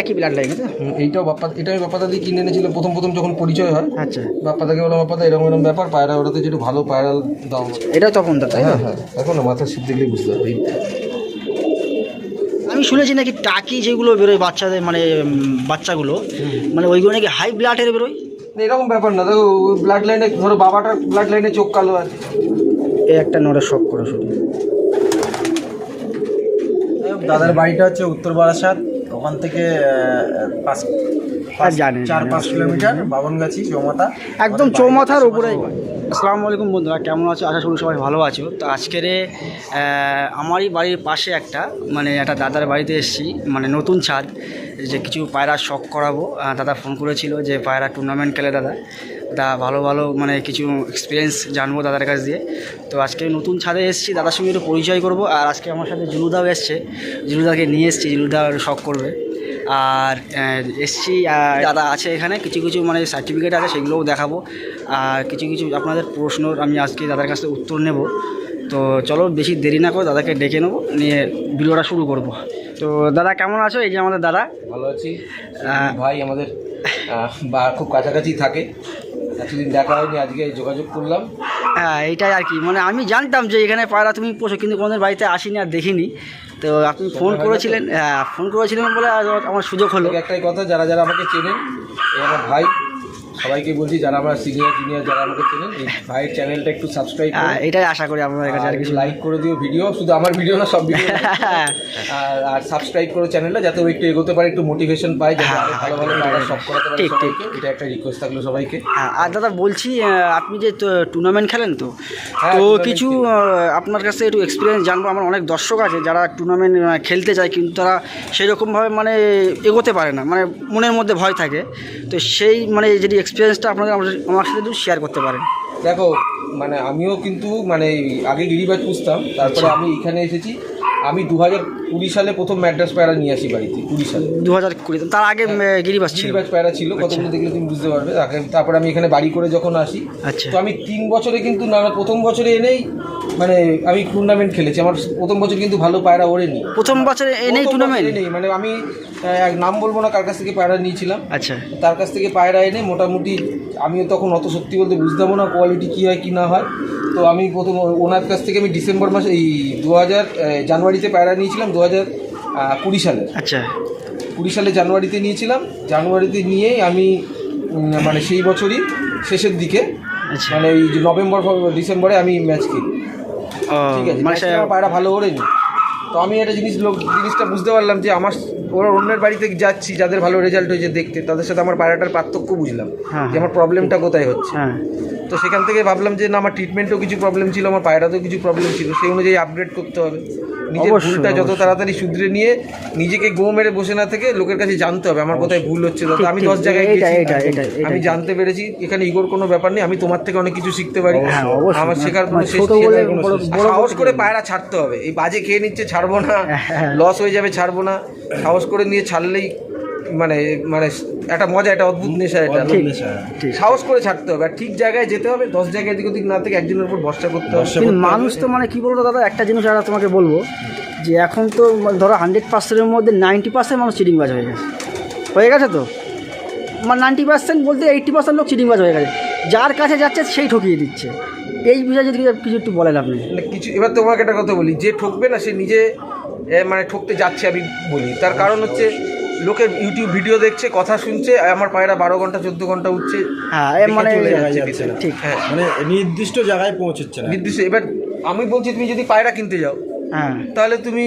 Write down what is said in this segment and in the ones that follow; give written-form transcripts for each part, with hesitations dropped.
একই blood line আছে। এইটাও বাপ্পা, এটা আমি বাপ্পা দাদি কিনে এনেছিল প্রথম প্রথম যখন পরিচয় হয়। আচ্ছা, বাপ্পা দাকে বললাম বাপ্পা দা এরকম এরকম ব্যাপার, পায়রা ওটাতে যেটা ভালো পায়রা দাও। এটাও তখন দা, তাই না? হ্যাঁ, এখন না মাথার শীত দেখলেই বুঝতে পারবে। আমি শুনেছি নাকি টাকি যেগুলো বেরোয় বাচ্চাদের, মানে বাচ্চাগুলো, মানে ওইগুলো নাকি হাই ব্লাডের বেরোয়। এরকম ব্যাপার না, দেখো ব্লাড লাইনে ধরো বাবাটার ব্লাড লাইনে চোখ কালো আছে। এই একটা নড়ে শখ করে শুধু। দাদার বাড়িটা হচ্ছে উত্তর বারাসাত, ওখান থেকে জানেন 4-5 কিলোমিটার বাবনগাছি চৌমাথা, একদম চৌমাথার উপরে। আসসালামু আলাইকুম বন্ধুরা, কেমন আছো? আশা করি সবাই ভালো আছো। তো আজকের আমারই বাড়ির পাশে একটা দাদার বাড়িতে এসেছি, মানে নতুন ছাদ, যে কিছু পায়রা শখ করাবো। দাদা ফোন করেছিল যে পায়রা টুর্নামেন্ট খেলে দাদা ভালো ভালো মানে কিছু এক্সপিরিয়েন্স জানবো দাদার কাছ দিয়ে। তো আজকে নতুন ছাদে এসেছি, দাদার সঙ্গে একটু পরিচয় করবো। আর আজকে আমার সাথে জুলুদাও এসছে, জুলুদাকে নিয়ে এসেছি, জুলুদা শখ করবে। আর এসছি দাদা আছে এখানে, কিছু কিছু মানে সার্টিফিকেট আছে সেগুলোও দেখাবো। আর কিছু কিছু আপনাদের প্রশ্নর আমি আজকে দাদার কাছ থেকে উত্তর নেব। তো চলো বেশি দেরি না করে দাদাকে ডেকে নেবো, নিয়ে ভিডিওটা শুরু করব। তো দাদা কেমন আছো? এই যে আমাদের দাদা। ভালো আছি ভাই, আমাদের খুব কাছাকাছি থাকে, এতদিন দেখা হয়নি, আজকে যোগাযোগ করলাম। হ্যাঁ, এইটাই আর কি, মানে আমি জানতাম যে এখানে পায়রা তুমি পোষো, কিন্তু কোনোদিন বাড়িতে আসিনি আর দেখিনি। তো আপনি ফোন করেছিলেন, হ্যাঁ ফোন করেছিলেন বলে আমার সুযোগ হলো। একটাই কথা, যারা যারা আমাকে চেনেন, এই আমার ভাই, সবাইকে বলছি যারা আমরা সিনিয়র জুনিয়র যারা আমাকে চেনেন, এই ভাইয়ের চ্যানেলটা একটু সাবস্ক্রাইব করুন। এটাই আশা করি আপনাদের কাছে, আর কিছু লাইক করে দিও ভিডিও, শুধু আমার ভিডিও না সব ভিডিও। আর সাবস্ক্রাইব করো চ্যানেলটা, যাতে ও একটু এগোতে পারে, একটু মোটিভেশন পায়, যাতে ভালো ভালো পায়রা সব করাতে পারে সবাইকে। এটা একটা রিকোয়েস্ট থাকলো সবাইকে। আর দাদা বলছি, আপনি যে টুর্নামেন্ট খেলেন তো কিছু আপনার কাছে একটু এক্সপিরিয়েন্স জানবো। আমার অনেক দর্শক আছে যারা টুর্নামেন্ট খেলতে চায়, কিন্তু তারা সেরকমভাবে মানে এগোতে পারে না, মানে মনের মধ্যে ভয় থাকে। তো সেই মানে যদি এক্সপিরিয়েন্সটা আপনাদের আমার সাথে একটু শেয়ার করতে পারেন। দেখো, মানে আমিও কিন্তু মানে আগে গিরিবাজ পুষতাম, তারপরে আমি এখানে এসেছি। আমি 2020 সালে প্রথম ম্যাড্রাস পায়রা নিয়ে আসি বাড়িতে। 20 সালে 2020, তার আগে গিরিবাজ ছিল, গিরিবাজ পায়রা ছিল। কতগুলো দেখলে তুমি বুঝতে পারবে। তারপরে আমি এখানে বাড়ি করে যখন আসি, তো আমি 3 বছরে কিন্তু না, প্রথম বছরে এনেই মানে আমি টুর্নামেন্ট খেলেছি। আমার প্রথম বছর কিন্তু ভালো পায়রা ওড়েনি। প্রথম বছরে এনেই টুর্নামেন্ট নেই, মানে আমি নাম বলবো না কার কাছ থেকে পায়রা নিয়েছিলাম। আচ্ছা, তার কাছ থেকে পায়রা এনে মোটামুটি আমিও তখন অত সত্যি বলতে বুঝতাম না কোয়ালিটি কী হয় কী না হয়। তো আমি প্রথম ওনার কাছ থেকে আমি ডিসেম্বর মাসে এই জানুয়ারিতে পায়রা নিয়েছিলাম 2020 সালে। আচ্ছা, 20 সালে জানুয়ারিতে নিয়েছিলাম। জানুয়ারিতে নিয়েই আমি মানে সেই বছরই শেষের দিকে, মানে এই নভেম্বর ডিসেম্বরে আমি ম্যাচ খেলি। ঠিক আছে, মানে আমার পায়রা ভালো ওড়েনি। তো আমি একটা জিনিসটা বুঝতে পারলাম যে ওরা অন্যের বাড়িতে যাচ্ছি, যাদের ভালো রেজাল্ট হয়েছে দেখতে, তাদের সাথে আমার পায়রাটার পার্থক্য বুঝলাম যে আমার প্রবলেমটা কোথায় হচ্ছে। তো সেখান থেকে ভাবলাম যে না, আমার ট্রিটমেন্টও কিছু প্রবলেম ছিল, আমার পায়রাতেও কিছু প্রবলেম ছিল, সেই অনুযায়ী আপগ্রেড করতে হবে। নিজের ভুলটা যত তাড়াতাড়ি শুধরে নিয়ে নিজেকে গো মেরে বসে না থেকে লোকের কাছে জানতে হবে আমার কোথায় ভুল হচ্ছে। দাদা আমি 10 জায়গায় গেছি, আমি জানতে পেরেছি এখানে ইগোর কোনো ব্যাপার নেই, আমি তোমার থেকে অনেক কিছু শিখতে পারি, আমার শেখার কোনো শেষ নেই। সাহস করে পায়রা ছাড়তে হবে। এই বাজে খেয়ে নিচ্ছে ছাড়বো না, লস হয়ে যাবে ছাড়বো না, সাহস করে নিয়ে ছাড়লেই মানে মানে একটা মজা, একটা অদ্ভুত নেশা, এটা সাহস করে ছাড়তে হবে। আর ঠিক জায়গায় যেতে হবে, 10 জায়গায় দিক ওদিক না থেকে একজনের উপর ভরসা করতে হবে। মানুষ তো মানে কি বলবো দাদা, একটা জিনিস আর তোমাকে বলবো যে এখন তো ধরো 100%-এর মধ্যে 90% মানুষ চিটিংবাজ হয়ে গেছে তো, মানে 90% বলতে 80% লোক চিটিংবাজ হয়ে গেছে। যার কাছে যাচ্ছে সেই ঠকিয়ে দিচ্ছে। এই বিষয়ে যদি কিছু একটু বলেন আপনি। কিছু এবার তোমাকে একটা কথা বলি, যে ঠকবে না সে নিজে মানে ঠকতে যাচ্ছে আমি বলি। তার কারণ হচ্ছে লোকের ইউটিউব ভিডিও দেখছে, কথা শুনছে, আমার পায়রা 12 ঘন্টা 14 ঘন্টা উঠছে, মানে ঠিক, হ্যাঁ, মানে নির্দিষ্ট জায়গায় পৌঁছচ্ছে না নির্দিষ্ট। এবার আমি বলছি তুমি যদি পায়রা কিনতে যাও, তাহলে তুমি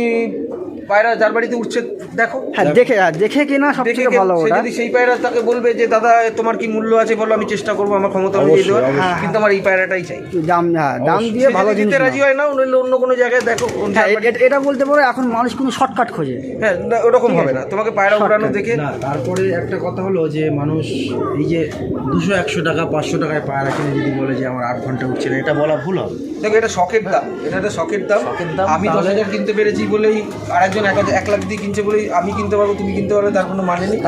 পায়রা যার বাড়িতে উঠছে দেখো, দেখে কিনা সবথেকে ভালো। যদি সেই পায়রা তাকে বলবে যে দাদা তোমার কি মূল্য আছে বলো, আমি চেষ্টা করবো আমার ক্ষমতা অনুযায়ী দেওয়ার, কিন্তু আমার এই পায়রাটাই চাই, দাম দিয়ে ভালো জিনিস রাজি হয় না, অন্য কোনো জায়গায় দেখো। এটা বলতে পারো এখন মানুষ কোনো শর্টকাট খোঁজে। হ্যাঁ, ওরকম হবে না, তোমাকে পায়রা উড়ানো দেখে না। তারপরে একটা কথা হলো যে মানুষ এই যে 200-100 টাকা 500 টাকায় পায়রা কিনে যদি বলে যে আমার 8 ঘন্টা উঠছে না, এটা বলা ভুল হবে। দেখো এটা শখের দাম, এটা একটা শখের দাম। আমি 10,000 কিনতে পেরেছি বলেই আরেকজন 1 লাখ দিয়ে কিনছে বলেই আমি কিনতে পারবো, তুমি কিনতে পারবে, তার কোনো মানে নেই।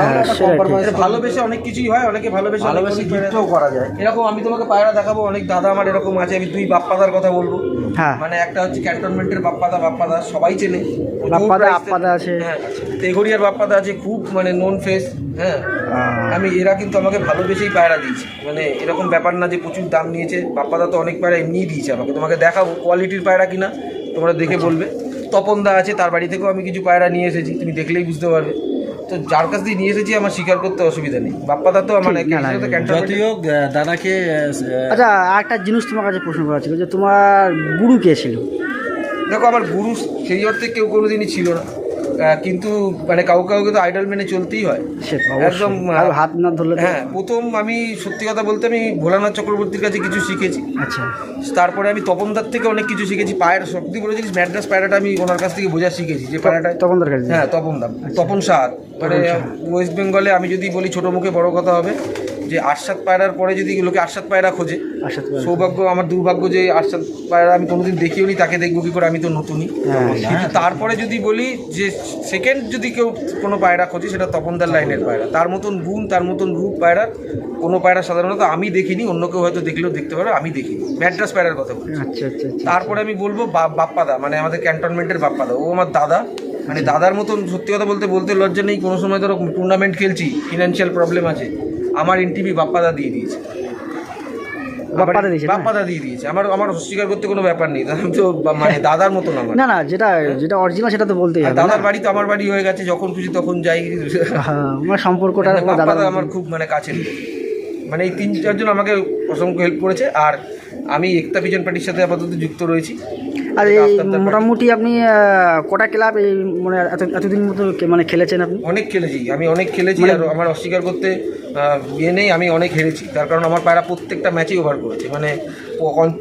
এটা ভালোবেসে অনেক কিছুই হয়, অনেকে ভালোবেসে গিফটও করা যায়। এরকম আমি তোমাকে পায়রা দেখাবো, অনেক দাদা আমার এরকম আছে। আমি 2 বাপ্পাদার কথা বলবো। হ্যাঁ, মানে একটা হচ্ছে ক্যান্টনমেন্টের বাপ্পাদা সবাই চেনে, বাপ্পাদা আপ্পাদা আছে। হ্যাঁ, তেঘরিয়ার বাপ্পাদা আছে, খুব মানে নোন ফেস। হ্যাঁ, আমি এরা কিন্তু আমাকে ভালোবেসেই পায়রা দিয়েছে, মানে এরকম ব্যাপার না যে প্রচুর দাম নিয়েছে। বাপ্পাদা তো অনেক পায়রা এমনিই দিয়েছে আমাকে, তোমাকে দেখাবো কোয়ালিটির পায়রা কিনা তোমরা দেখে বলবে। তপনদা আছে, তার বাড়ি থেকেও আমি কিছু পায়রা নিয়ে এসেছি, তুমি দেখলেই বুঝতে পারবে। তো যার কাছ দিয়ে নিয়ে এসেছি আমার স্বীকার করতে অসুবিধা নেই। বাপ্পাদা তো মানে যদিও দাদাকে আচ্ছা, একটা জিনিস তোমার কাছে প্রশ্ন করা ছিল যে তোমার গুরু কে ছিল? দেখো, আমার গুরু সেই অর্থে কেউ কোনোদিনই ছিল না, কিন্তু মানে কাউকে তো আইডল মেনে চলতেই হয়। সে তো একদম হাত না ধরলে। হ্যাঁ, প্রথম আমি সত্যি কথা বলতে আমি ভোলানাথ চক্রবর্তীর কাছে কিছু শিখেছি। আচ্ছা, তারপরে আমি তপনদার থেকে অনেক কিছু শিখেছি। পায়ের শক্তি বলে জিনিস ম্যাড্রাস পায়রাটা আমি ওনার কাছ থেকে বোঝা শিখেছি, যে পায়রাটা তপনদার কাছে। হ্যাঁ, তপন সাহার। মানে ওয়েস্ট বেঙ্গলে আমি যদি বলি ছোটো মুখে বড় কথা হবে, যে আরশাদ পায়রার পরে যদি লোকে আরশাদ পায়রা খোঁজে, সৌভাগ্য আমার দুর্ভাগ্য যে আরশাদ পায়রা আমি কোনোদিন দেখিও নি, তাকে দেখবো কি করে, আমি তো নতুনই। কিন্তু তারপরে যদি বলি যে সেকেন্ড যদি কেউ কোনো পায়রা খোঁজে, সেটা তপনদার লাইনের পায়রা। তার মতন গুণ, তার মতন রূপ পায়রা কোনো পায়রা সাধারণত আমি দেখিনি, অন্য কেউ হয়তো দেখলেও দেখতে পারে, আমি দেখিনি। ম্যাড্রাস পায়রার কথা বলছি। আচ্ছা আচ্ছা। তারপরে আমি বলবো বাপ্পাদা, মানে আমাদের ক্যান্টনমেন্টের বাপ্পাদা, ও আমার দাদা। মানে দাদার মতন সত্যি কথা বলতে লজ্জা নেই। কোনো সময় ধরো টুর্নামেন্ট খেলছি, ফিনান্সিয়াল প্রবলেম আছে, আমার এনটিভি বাপ্পাদা দিয়ে দিয়েছে। বাপ্পাদা দিয়ে দিয়েছে, আমার অস্বীকার করতে কোনো ব্যাপার নেই। আমি তো মানে দাদার মতন আমার। না, যেটা অরিজিনাল সেটা তো বলতেই হবে। দাদার বাড়ি তো আমার বাড়ি হয়ে গেছে, যখন খুশি তখন যাই। আমার সম্পর্কটা বাপ্পাদা আমার খুব মানে কাছের। মানে এই 3-4 জন আমাকে অসংখ্য হেল্প করেছে। আর আমি একতা পিজন পার্টির সাথে আপাতত যুক্ত রয়েছি। আর এই মোটামুটি আপনি কটা ক্লাব এই মানে এতদিন মতো মানে খেলেছেন আপনি? অনেক খেলেছি, আমি অনেক খেলেছি। আর আমার অস্বীকার করতে নেই, আমি অনেক হেরেছি। তার কারণ আমার পায়রা প্রত্যেকটা ম্যাচেই ওভার করেছে। মানে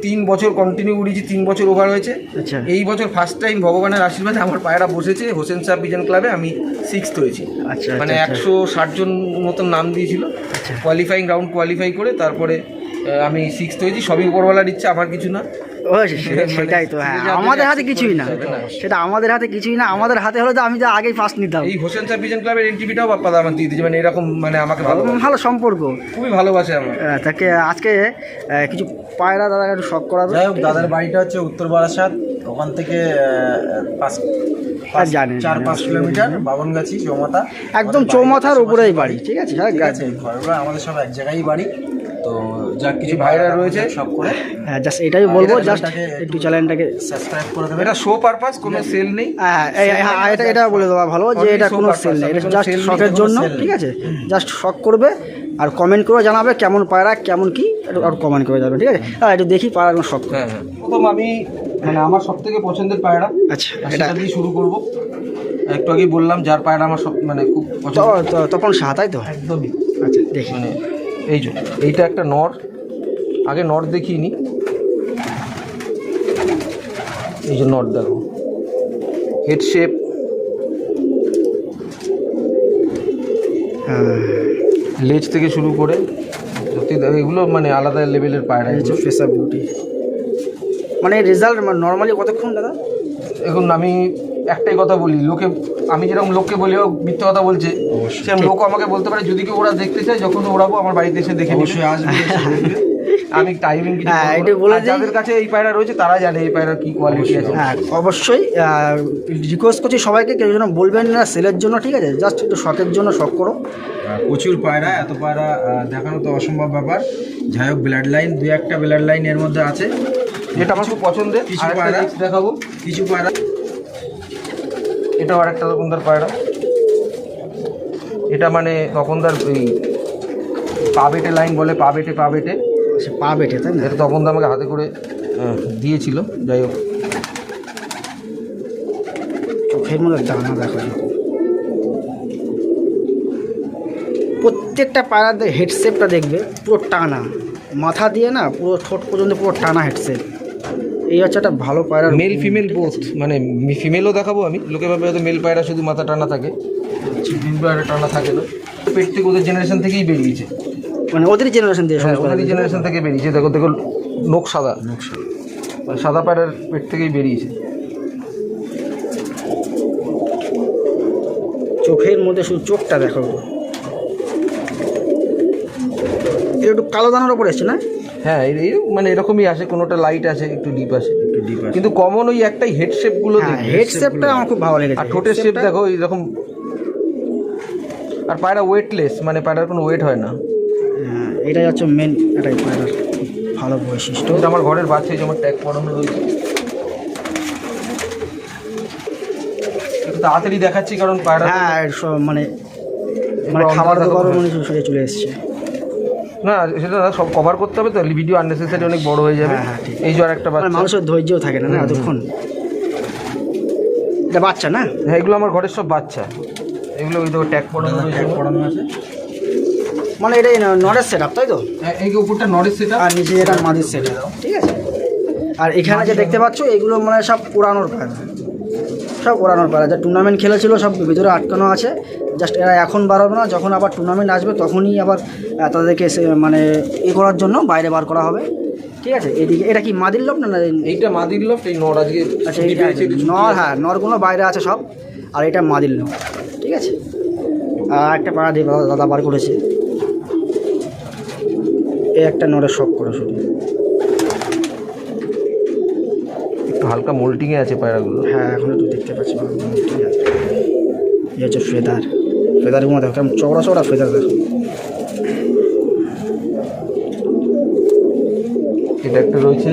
3 বছর কন্টিনিউ উড়িয়েছি, 3 বছর ওভার হয়েছে। আচ্ছা, এই বছর ফার্স্ট টাইম ভগবানের আশীর্বাদে আমার পায়রা বসেছে হোসেন শাহ পিজন ক্লাবে, আমি 6th হয়েছি। আচ্ছা, মানে 160 জন মতন নাম দিয়েছিল, কোয়ালিফাইং রাউন্ড কোয়ালিফাই করে তারপরে আমি 6th হয়েছি। সবই উপরওয়ালার ইচ্ছা, আমার কিছু না। সেটাই তো। হ্যাঁ, আমাদের হাতে কিছুই না, সেটা আমাদের হাতে কিছুই না। আমাদের হাতে হলে তো আমি তো আগেই ফার্স্ট নিতাম। এই হোসেন শাহ পিজন ক্লাবের এনটিভিটাও বাপ্পাদা আমার দিয়ে দিয়েছে। মানে এরকম মানে আমাকে ভালো সম্পর্ক, খুবই ভালোবাসে আমার। তাকে আজকে কিছু পায়রা দাদা একটু শখ করা। যাই হোক, দাদার বাড়িটা হচ্ছে উত্তর বারাসাত, ওখান থেকে 4-5 কিলোমিটার, বাবনগাছি চৌমাথা, একদম চৌমাথার উপরেই বাড়ি। ঠিক আছে, ঘরগুলো আমাদের সব এক জায়গায় বাড়ি। তো যা কিছু ভাইরা রয়েছে সব করে, হ্যাঁ, জাস্ট এটাই বলবো, জাস্ট একটু চ্যানেলটাকে সাবস্ক্রাইব করে দেবেন। এটা শো পারপাস, কোনো সেল নেই। এটা বলে দেওয়া ভালো যে এটা কোনো সেল নেই, এটা জাস্ট শখের জন্য। ঠিক আছে, জাস্ট শখ করবে আর কমেন্ট করে জানাবে কেমন পায়রা কেমন কি, আর কমেন্ট করে যাবে। ঠিক আছে, একটু দেখি পায়রা শখ। হ্যাঁ, প্রথম আমি মানে আমার সব থেকে পছন্দের পায়রা, আচ্ছা, এটা দিয়ে শুরু করব। একটু আগেই বললাম যার পায়রা আমার সব মানে খুব পছন্দ, তপন শাহ, তাই তো? একদমই। আচ্ছা, দেখি। মানে এইটা একটা নর, আগে নর দেখিনি। এই যে নর দেখো, হেড শেপ, লেজ থেকে শুরু করে সত্যি এগুলো মানে আলাদা লেভেলের পায়রা। Face of beauty. মানে রেজাল্ট নর্মালি কতক্ষণ দাদা? এখন আমি একটাই কথা বলি, আমি যেরকম লোককে বলি ও মিথ্যে কথা বলছে, সেরকম লোক আমাকে বলতে পারে যদি কেউ ওরা দেখতে চায় যখন ওড়াবো আমার বাড়িতে এসে দেখে নিশ্চয়ই আসবে। আমি টাইমিং যাদের কাছে এই পায়রা রয়েছে তারা জানে এই পায়রার কি কোয়ালিটি আছে। হ্যাঁ, অবশ্যই রিকোয়েস্ট করছি সবাইকে, কেউ যেন বলবেন না সেলের জন্য। ঠিক আছে, জাস্ট একটু শখের জন্য শখ করো। প্রচুর পায়রা, এত পায়রা দেখানো তো অসম্ভব ব্যাপার। যাই হোক, ব্লাড লাইন 2-1টা ব্লাড লাইন এর মধ্যে আছে, যেটা আমার খুব পছন্দের। কিছু পায়রা দেখাবো, কিছু পায়রা। এটাও আরেকটা তপনদার পায়রা। এটা মানে তপনদার এই পা বেটে লাইন বলে, পা বেটে সে পা বেটে, তাই না? এটা তপনদা আমাকে হাতে করে দিয়েছিল। যাই হোক, চোখের মধ্যে দানা দেখো, প্রত্যেকটা পায়রাদের হেডশেপটা দেখবে পুরো টানা, মাথা দিয়ে না পুরো ঠোঁট পর্যন্ত পুরো টানা হেডশেপ। এই হচ্ছে একটা ভালো পায়রা, মেল ফিমেল বোথ। মানে ফিমেলও দেখাবো আমি, লোকে ভাবে হয়তো মেল পায়রা শুধু মাথা টানা থাকে, ফিমেল পায়রা টানা থাকে না। পেট থেকে ওদের জেনারেশন থেকেই বেরিয়েছে, মানে ওদের জেনারেশন দিয়ে, ওদের জেনারেশন থেকে বেরিয়েছে। দেখো নোক সাদা, মানে সাদা পায়রার পেট থেকেই বেরিয়েছে। চোখের মধ্যে শুধু চোখটা দেখো, এটা একটু কালো দানার ওপর এসছে না? হ্যাঁ এই মানে এরকমই আসে, কোনোটা লাইট আসে, একটু ডিপ আসে, একটু ডিপ আছে। কিন্তু কমন ওই একটাই হেড শেপগুলো হ্যাঁ, দেখবে। হেড শেপটা আমার খুব ভালো লেগেছে। আর ঠোঁটের শেপ দেখো এইরকম। আর পায়রা ওয়েটলেস, মানে পায়রার কোনো ওয়েট হয় না। হ্যাঁ, এটাই হচ্ছে মেন এটাই পায়রার ভালো বৈশিষ্ট্য। এটা আমার ঘরের বাচ্চা, এই যে আমার ট্যাগ পড়ানো রয়েছে। একটু তাড়াতাড়ি দেখাচ্ছি কারণ পায়রা হ্যাঁ মানে মানে খাবার দাবার মানে চলে এসছে। না সেটা না, সব কভার করতে হবে তো, ভিডিও আননেসেসারি অনেক বড় হয়ে যাবে। হ্যাঁ, ঠিক। এই যে আর একটা মানে বাচ্চা, মানুষের ধৈর্যও থাকে না এতক্ষণ। এটা বাচ্চা না? হ্যাঁ এগুলো আমার ঘরের সব বাচ্চা। এগুলো ওই দেখো ট্যাগ পড়ানো রয়েছে। ট্যাগ পড়ানো আছে। মানে এটা নরের সেট আপ, তাই তো? এই উপরটা নরের সেটা, আর নিচে এটা মাদির সেট আপ, ঠিক আছে। আর এখানে যে দেখতে পাচ্ছ এগুলো মানে সব পুরানোর পায়রা, সব ওড়ানোর পায়রা। যা টুর্নামেন্ট খেলেছিল সব ভিতরে আটকানো আছে। জাস্ট এরা এখন বার হবে না, যখন আবার টুর্নামেন্ট আসবে তখনই আবার তাদেরকে মানে করার জন্য বাইরে বার করা হবে, ঠিক আছে। এদিকে এটা কি মাদির লোক না? এইটা মাদির লফট, এই নর আজকে আচ্ছা এইটা নর, হ্যাঁ নরগুলো বাইরে আছে সব, আর এটা মাদির লোক, ঠিক আছে। আর একটা পায়রা দিয়ে দাদা বার করেছে, এই একটা নরের শখ করে শুধু। একটু হালকা মোল্টিংয়ে আছে পায়রাগুলো। হ্যাঁ এখন একটু দেখতে পাচ্ছি এই হচ্ছে ফেদারগুলো দেখো কেমন চওড়া চওড়া ফেদার দেখো। এটা একটা রয়েছে,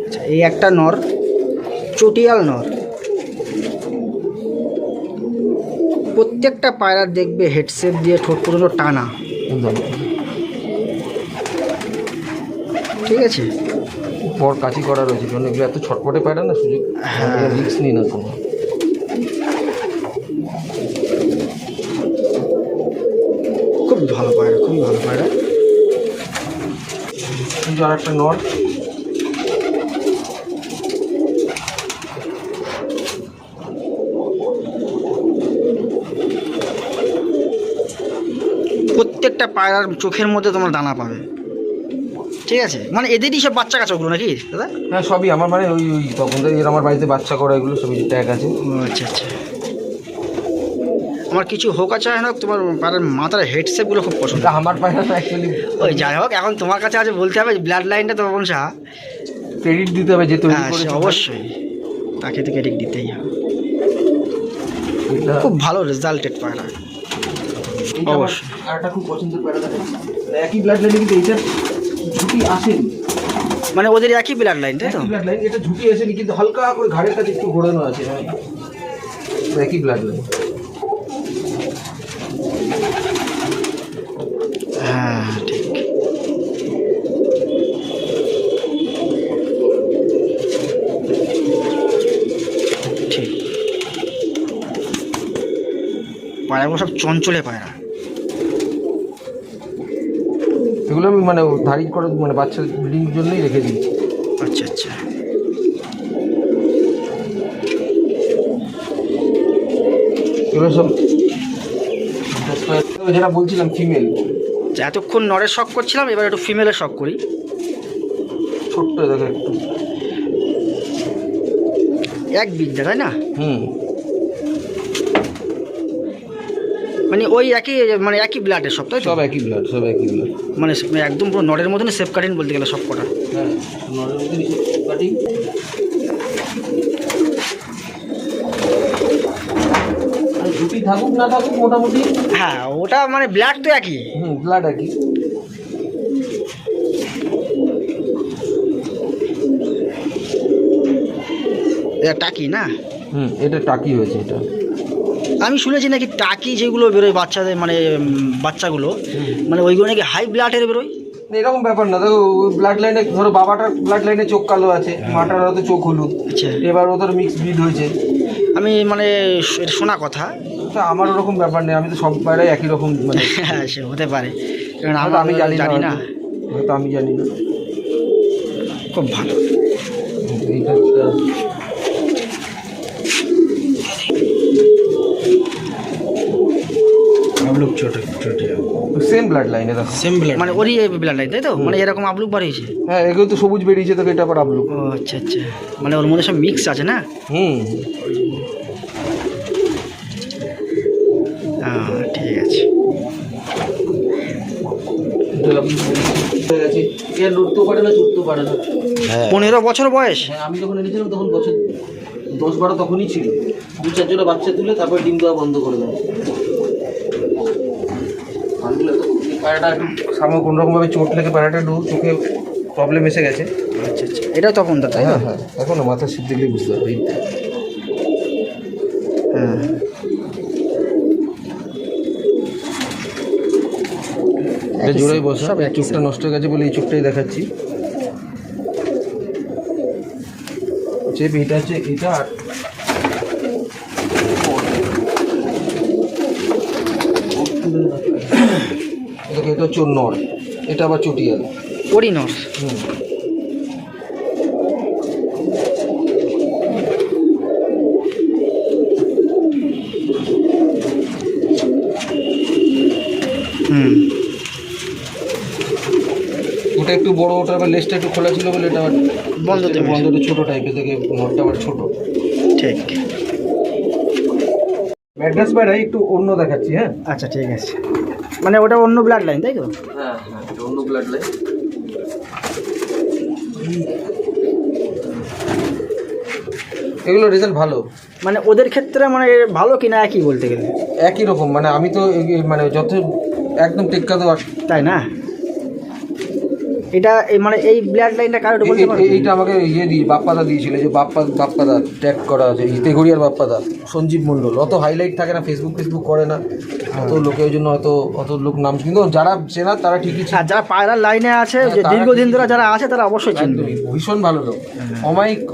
আচ্ছা এই একটা নর, চটিয়াল নর। প্রত্যেকটা পায়রা দেখবে হেডসেট দিয়ে ঠোঁট পর্যন্ত টানা, ঠিক আছে। পর কাঁচি করা রয়েছে, কারণ এগুলো এত ছটপটে পায়রা না, সুযোগ রিস্ক নিই না কোনো। খুব ভালো পায়রা, খুবই ভালো পায়রা। কিন্তু আর একটা নর, প্রত্যেকটা পায়রার চোখের মধ্যে তোমার দানা পাবে, ঠিক আছে। মানে এদেরই সব বাচ্চা কাছে ওগুলো নাকি দাদা? হ্যাঁ সবই আমার, মানে ওই তখন থেকে আমার বাড়িতে বাচ্চা করা, এগুলো সবই ট্যাগ আছে। ও আচ্ছা আচ্ছা। আমার কিছু হোক আছে না, তোমার পায়রার মাথার হেডসেপগুলো খুব পছন্দ। এটা আমার পায়রা না অ্যাকচুয়ালি। ওই যাই হোক, এখন তোমার কাছে আছে বলতে হবে, ব্লাড লাইনটা তো বংশা ক্রেডিট দিতে হবে যে তৈরি হ্যাঁ করেছে। অবশ্যই, তাকে তো ক্রেডিট দিতেই হবে। খুব ভালো রেজাল্টেড পায়রা অবশ্যই। আর একটা খুব পছন্দের পায়রা থাকে, একই ব্লাড লাইনে কিন্তু এইটার ঝুঁকি আসেনি। মানে ওদের একই ব্লাড লাইন, তাই তো? ব্লাড লাইন, এটা ঝুঁকি আসেনি, কিন্তু হালকা করে ঘাড়ের কাছে একটু ঘোরানো আছে, একই ব্লাড লাইন। হ্যাঁ ঠিক। ঠিক, পায়রাগুলো সব চঞ্চলে পায়রা। এগুলো আমি মানে ধারি করে মানে বাচ্চা ব্রিডিং জন্যই রেখে দিয়েছি। আচ্ছা আচ্ছা। এগুলো সব যেটা বলছিলাম ফিমেল। এতক্ষণ নরের শখ করছিলাম, এবার একটু ফিমেলের শখ করি। ছোট্ট দেখো একটু, এক বিদ্যা, তাই না? হুম। মানে ওই একই, মানে একই ব্লাডের সব, তাই তো? সব একই ব্লাড, সব একই ব্লাড। মানে একদম পুরো নরের মতনই সেফ কাটিং বলতে গেলে সব কটা। হ্যাঁ নরের মধ্যে কাটিং। আর ঝুঁকি থাকুক না থাকুক মোটামুটি, হ্যাঁ ওটা মানে ব্লাড তো একই। ব্লাড একই। এটা টাকি না? এটা টাকি হয়েছে এটা। আমি শুনেছি নাকি টাকি যেগুলো বেরোয় বাচ্চাদের, মানে বাচ্চাগুলো, মানে ওইগুলো নাকি হাই ব্লাডের বেরোয়। এরকম ব্যাপার না, দেখো ব্লাড লাইনে ধরো বাবাটার ব্লাড লাইনে চোখ কালো আছে, মাটার হয়তো চোখ হলুদ, আচ্ছা। এবার ওদের মিক্স ব্রিড হয়েছে। আমি মানে শোনা কথা। তা আমার ওরকম ব্যাপার নেই, আমি তো সব বাইরে একই রকম মানে। হ্যাঁ সে হতে পারে, কারণ হয়তো আমি জানি না। হয়তো আমি জানি না। খুব ভালো। এইটা हम लोग छोटे छोटे সেম ব্লাড লাইনে দেখো। সেম ব্লাড মানে ওরই ব্লাড লাইন তাই তো, মানে এরকম আবলুক বাড়িয়েছে। হ্যাঁ, এগুলো তো সবুজ বেরিয়েছে, তোকে এটা আবার আবলু। ও আচ্ছা আচ্ছা, মানে ওর মধ্যে সব মিক্স আছে না। ঠিক আছে। লড়তেও পারে না, চড়তেও পারে না। 15 বছর বয়স। হ্যাঁ, আমি যখন এনেছিলাম তখন বছর 10-12 তখনই ছিল। 2-4 জোড়া বাচ্চা তুলে তারপর ডিম দেওয়া বন্ধ করে দেয়। পায়রাটা একটু সামনে কোনোরকমভাবে চোট লেগে পায়রাটা একটু চোখে প্রবলেম এসে গেছে। আচ্ছা আচ্ছা, এটাও তখন তাই না? হ্যাঁ হ্যাঁ, এখনো মাথার শীত দেখলেই বুঝতে পারবে। হ্যাঁ, এটা জোড়াই বসা, সব একই চোখটা নষ্ট হয়ে গেছে বলে এই চোখটাই দেখাচ্ছি। চেপ এটা হচ্ছে এটা, আর দেখো এটা হচ্ছে ওর নর, এটা আবার চটিয়াল। ওরই নর। হুম, ওটা একটু বড়, ওটা আবার লেজটা একটু খোলা ছিল বলে এটা আবার বন্ধতে বন্ধটা ছোটো টাইপের, থেকে নরটা আবার ছোটো। ঠিক। ম্যাড্রাস পায়রাই একটু অন্য দেখাচ্ছি। হ্যাঁ আচ্ছা ঠিক আছে, মানে ওটা অন্য ব্লাড লাইন তাই তো? হ্যাঁ হ্যাঁ, এটা অন্য ব্লাড লাইন। এগুলো রেজাল্ট ভালো, মানে ওদের ক্ষেত্রে মানে ভালো কিনা একই বলতে গেলে। একই রকম। মানে আমি তো মানে যত একদম টেক্কা দেওয়া। তাই না? এটা মানে এই ব্লাড লাইনটা কারোর বলতে পারো? এইটা আমাকে বাপ্পাদা দিয়েছিল, যে বাপ্পাদা ট্যাগ করা আছে, তেঘড়িয়ার বাপ্পাদা, সঞ্জীব মণ্ডল। অত হাইলাইট থাকে না, ফেসবুক করে না অত লোকে, ওই জন্য হয়তো অত লোক নাম, কিন্তু যারা চেনা তারা ঠিকই আর যারা পায়রার লাইনে আছে, যে তারা দীর্ঘদিন ধরে যারা আছে তারা অবশ্যই চিনবে। একদমই ভীষণ ভালো লোক,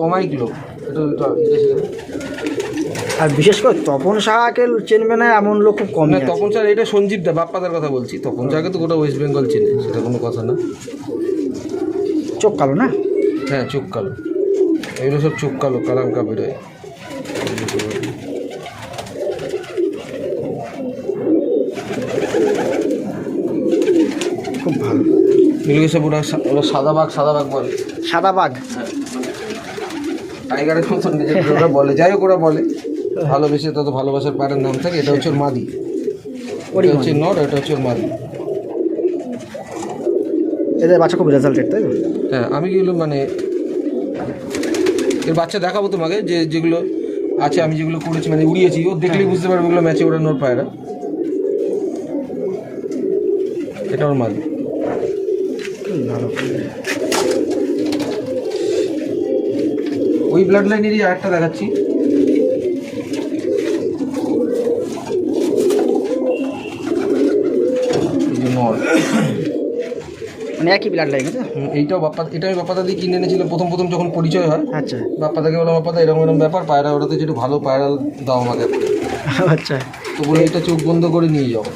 অমায়িক লোক। আর বিশেষ করে তপন সাহাকে চেনবে না এমন লোক খুব কম। না, তপন স্যার, এটা সঞ্জীব দা বাপ্পাদার কথা বলছি। তপন স্যারকে তো গোটা ওয়েস্ট বেঙ্গল চেনে, সেটা কোনো কথা না। চোখ কালো না? হ্যাঁ, চোখ কালো। এগুলো সব চোখ কালো, কালাঙ্কা বেরোয়। খুব ভালো। এগুলো সব ওরা সাদা বাঘ বলে। সাদা বাঘ, টাইগারের মতন নিজের ওরা বলে, যাই হোক ওরা বলে। ভালোবেসে তত ভালোবাসার পায়ের নাম থাকে। এটা হচ্ছে ওর মাদি, ওটা হচ্ছে নর, এটা হচ্ছে ওর মাদি। এদের বাচ্চা খুব রেজাল্টেড তাই তো? হ্যাঁ, আমি যেগুলো মানে এর বাচ্চা দেখাবো তোমাকে, যেগুলো আছে আমি যেগুলো করেছি, মানে উড়িয়েছি, ও দেখলেই বুঝতে পারবে ওগুলো ম্যাচে ওড়ানোর পায়রা। এটা ওর মাদি। ভালো। ওই ব্লাড লাইনেরই আরেকটা দেখাচ্ছি। এই যে নর, মানে একই ব্লাড লাইন আছে। এইটাও এটা আমি বাপ্পাদা দিয়ে কিনে এনেছিলাম প্রথম যখন পরিচয় হয়। আচ্ছা বাপ্পাদাকে বললাম, বাপ্পাদা এরকম ব্যাপার, পায়রা ওটাতে যেটু ভালো পায়রা দাও আমাকে। আচ্ছা, তো বলে এটা চোখ বন্ধ করে নিয়ে যাও।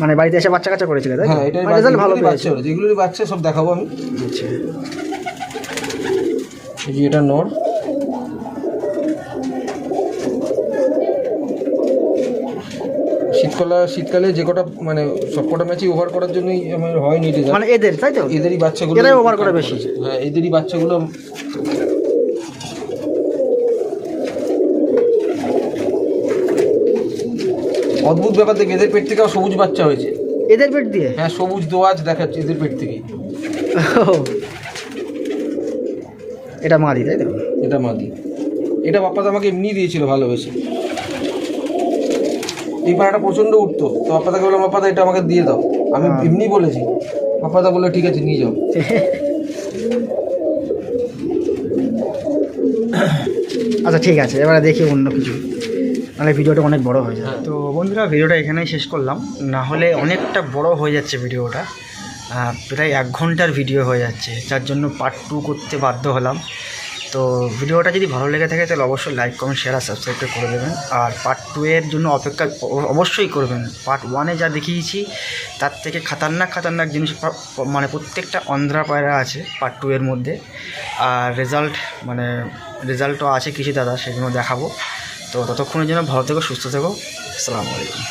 মানে বাড়িতে এসে বাচ্চা কাচ্চা করেছিল তাই? হ্যাঁ, এটাই রেজাল্ট ভালো বাচ্চা পেয়েছে। হয়েছে, যেগুলোর বাচ্চা সব দেখাবো আমি। আচ্ছা, এই যে এটা নর, শীতকালে যে কটা মানে সব কটা ম্যাচই ওভার করার জন্যই আমার হয়নি এটা, মানে এদের তাই তো? এদেরই বাচ্চাগুলো এরাই ওভার করে বেশি। হ্যাঁ, এদেরই বাচ্চাগুলো। অদ্ভুত ব্যাপার দেখে, এদের পেট থেকেও সবুজ বাচ্চা হয়েছে। এদের পেট দিয়ে? হ্যাঁ, সবুজ দোয়াজ দেখাচ্ছে এদের পেট থেকেই। এটা মাদি তাই তো? এটা মাদি। এটা বাপ্পাদা আমাকে এমনি দিয়েছিল ভালোবেসে। এই পায়রাটা প্রচণ্ড উঠতো, তো বাপ্পাদাকে বললাম, বাপ্পাদা এটা আমাকে দিয়ে দাও, আমি এমনি বলেছি। বাপ্পাদা বললো ঠিক আছে, নিয়ে যাও। আচ্ছা ঠিক আছে, এবারে দেখি অন্য কিছু, মানে ভিডিওটা অনেক বড় হয়ে যায়। তো বন্ধুরা, ভিডিওটা এখানেই শেষ করলাম, না হলে অনেকটা বড় হয়ে যাচ্ছে ভিডিওটা। প্রায় 1 ঘন্টার ভিডিও হয়ে যাচ্ছে, যার জন্য পার্ট 2 করতে বাধ্য হলাম। তো ভিডিওটা যদি ভালো লেগে থাকে তাহলে অবশ্যই লাইক, কমেন্ট, শেয়ার আর সাবস্ক্রাইবটা করে দেবেন। আর পার্ট 2 এর জন্য অপেক্ষা অবশ্যই করবেন। পার্ট 1-এ যা দেখিয়েছি তার থেকে খাতারনাক জিনিস, মানে প্রত্যেকটা অন্ধ্রা পায়রা আছে পার্ট 2 এর মধ্যে। আর রেজাল্টও আছে কিছু দাদা, সেগুলো দেখাবো। তো ততক্ষণের জন্য ভালো থেকো, সুস্থ থেকো। আসসালামু আলাইকুম।